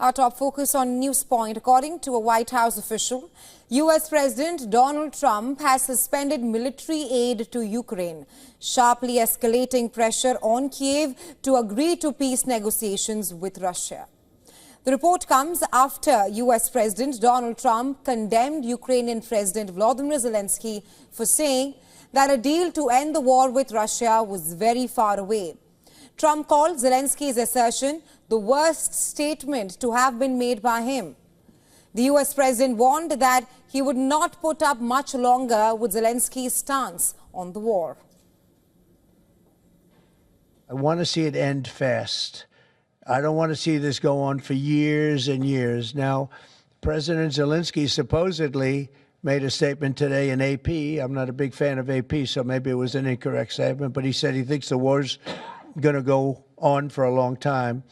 Our top focus on Newspoint. According to a White House official, U.S. President Donald Trump has suspended military aid to Ukraine, sharply escalating pressure on Kiev to agree to peace negotiations with Russia. The report comes after U.S. President Donald Trump condemned Ukrainian President Volodymyr Zelensky for saying that a deal to end the war with Russia was very far away. Trump called Zelensky's assertion the worst statement to have been made by him. The U.S. president warned that he would not put up much longer with Zelensky's stance on the war. I want to see it end fast. I don't want to see this go on for years and years. Now, President Zelensky supposedly made a statement today in AP. I'm not a big fan of AP, so maybe it was an incorrect statement, but he said he thinks the war's going to go on for a long time.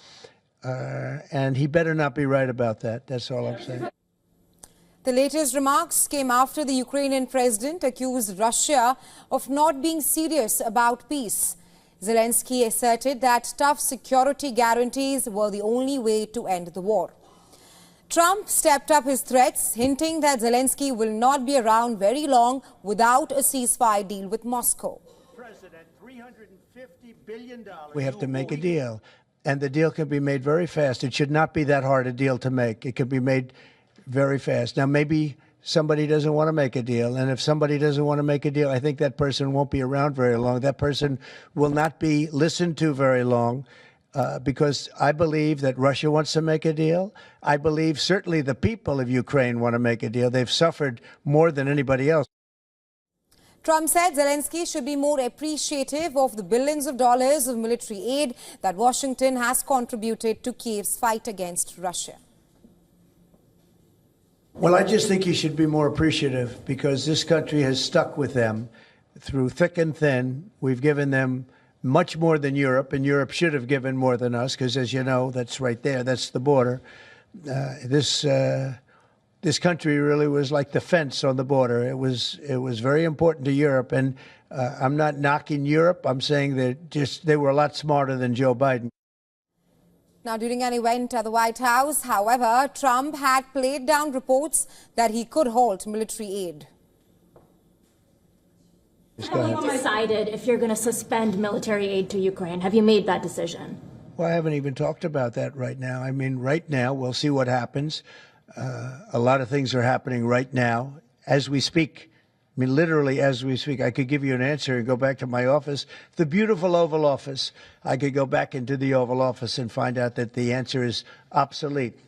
And he better not be right about that. That's all I'm saying. The latest remarks came after the Ukrainian president accused Russia of not being serious about peace. Zelensky asserted that tough security guarantees were the only way to end the war. Trump stepped up his threats, hinting that Zelensky will not be around very long without a ceasefire deal with Moscow. President, $350 billion. We have to make a deal. And the deal can be made very fast. It should not be that hard a deal to make. It can be made very fast. Now, maybe somebody doesn't want to make a deal. And if somebody doesn't want to make a deal, I think that person won't be around very long. That person will not be listened to very long because I believe that Russia wants to make a deal. I believe certainly the people of Ukraine want to make a deal. They've suffered more than anybody else. Trump said Zelensky should be more appreciative of the billions of dollars of military aid that Washington has contributed to Kiev's fight against Russia. Well, I just think he should be more appreciative because this country has stuck with them through thick and thin. We've given them much more than Europe, and Europe should have given more than us because, as you know, that's right there. That's the border. This country really was like the fence on the border. It was very important to Europe, and I'm not knocking Europe. I'm saying that they were a lot smarter than Joe Biden. Now, during an event at the White House, however, Trump had played down reports that he could halt military aid. Have you decided if you're going to suspend military aid to Ukraine? Have you made that decision? Well, I haven't even talked about that right now. I mean, right now, we'll see what happens. A lot of things are happening right now as we speak. I mean, literally as we speak. I could give you an answer and go back to my office, the beautiful Oval Office. I could go back into the Oval Office and find out that the answer is obsolete.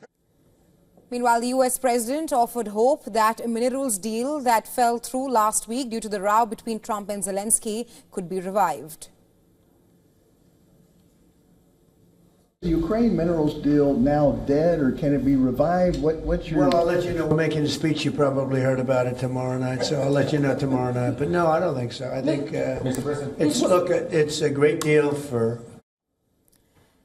Meanwhile, the U.S. president offered hope that a minerals deal that fell through last week due to the row between Trump and Zelensky could be revived. The Ukraine minerals deal now dead, or can it be revived? What's your... Well, I'll let you know. We're making a speech. You probably heard about it tomorrow night, so I'll let you know tomorrow night. But no, I don't think so. I think it's a great deal for...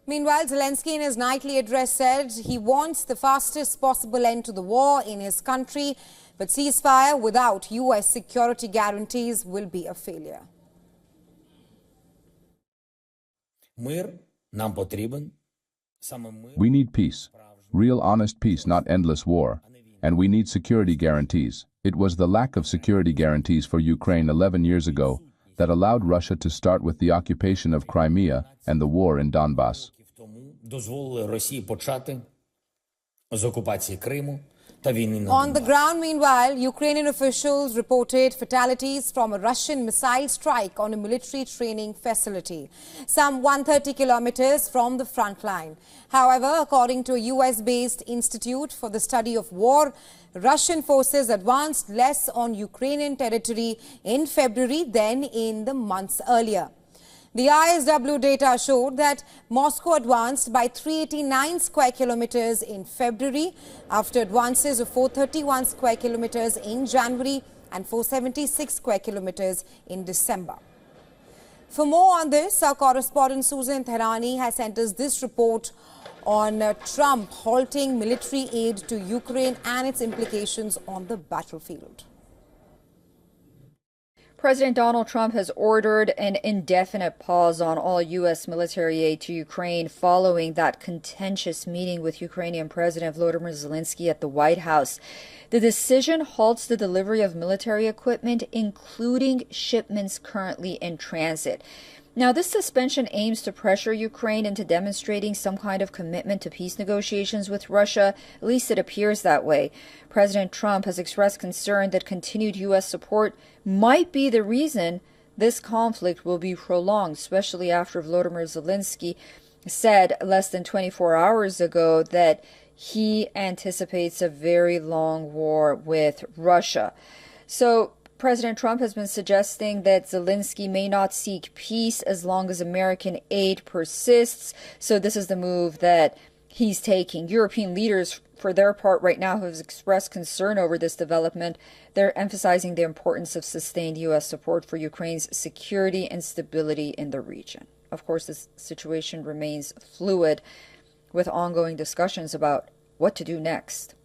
Meanwhile, Zelensky in his nightly address said he wants the fastest possible end to the war in his country, but ceasefire without U.S. security guarantees will be a failure. We need peace, real honest peace, not endless war. And we need security guarantees. It was the lack of security guarantees for Ukraine 11 years ago that allowed Russia to start with the occupation of Crimea and the war in Donbass. On the ground, meanwhile, Ukrainian officials reported fatalities from a Russian missile strike on a military training facility, some 130 kilometers from the front line. However, according to a US-based Institute for the Study of War, Russian forces advanced less on Ukrainian territory in February than in the months earlier. The ISW data showed that Moscow advanced by 389 square kilometers in February after advances of 431 square kilometers in January and 476 square kilometers in December. For more on this, our correspondent Susan Tehrani has sent us this report on Trump halting military aid to Ukraine and its implications on the battlefield. President Donald Trump has ordered an indefinite pause on all U.S. military aid to Ukraine following that contentious meeting with Ukrainian President Volodymyr Zelensky at the White House. The decision halts the delivery of military equipment, including shipments currently in transit. Now, this suspension aims to pressure Ukraine into demonstrating some kind of commitment to peace negotiations with Russia. At least it appears that way. President Trump has expressed concern that continued U.S. support might be the reason this conflict will be prolonged, especially after Volodymyr Zelensky said less than 24 hours ago that he anticipates a very long war with Russia. So President Trump has been suggesting that Zelensky may not seek peace as long as American aid persists. So this is the move that he's taking. European leaders, for their part right now, have expressed concern over this development. They're emphasizing the importance of sustained U.S. support for Ukraine's security and stability in the region. Of course, this situation remains fluid with ongoing discussions about what to do next.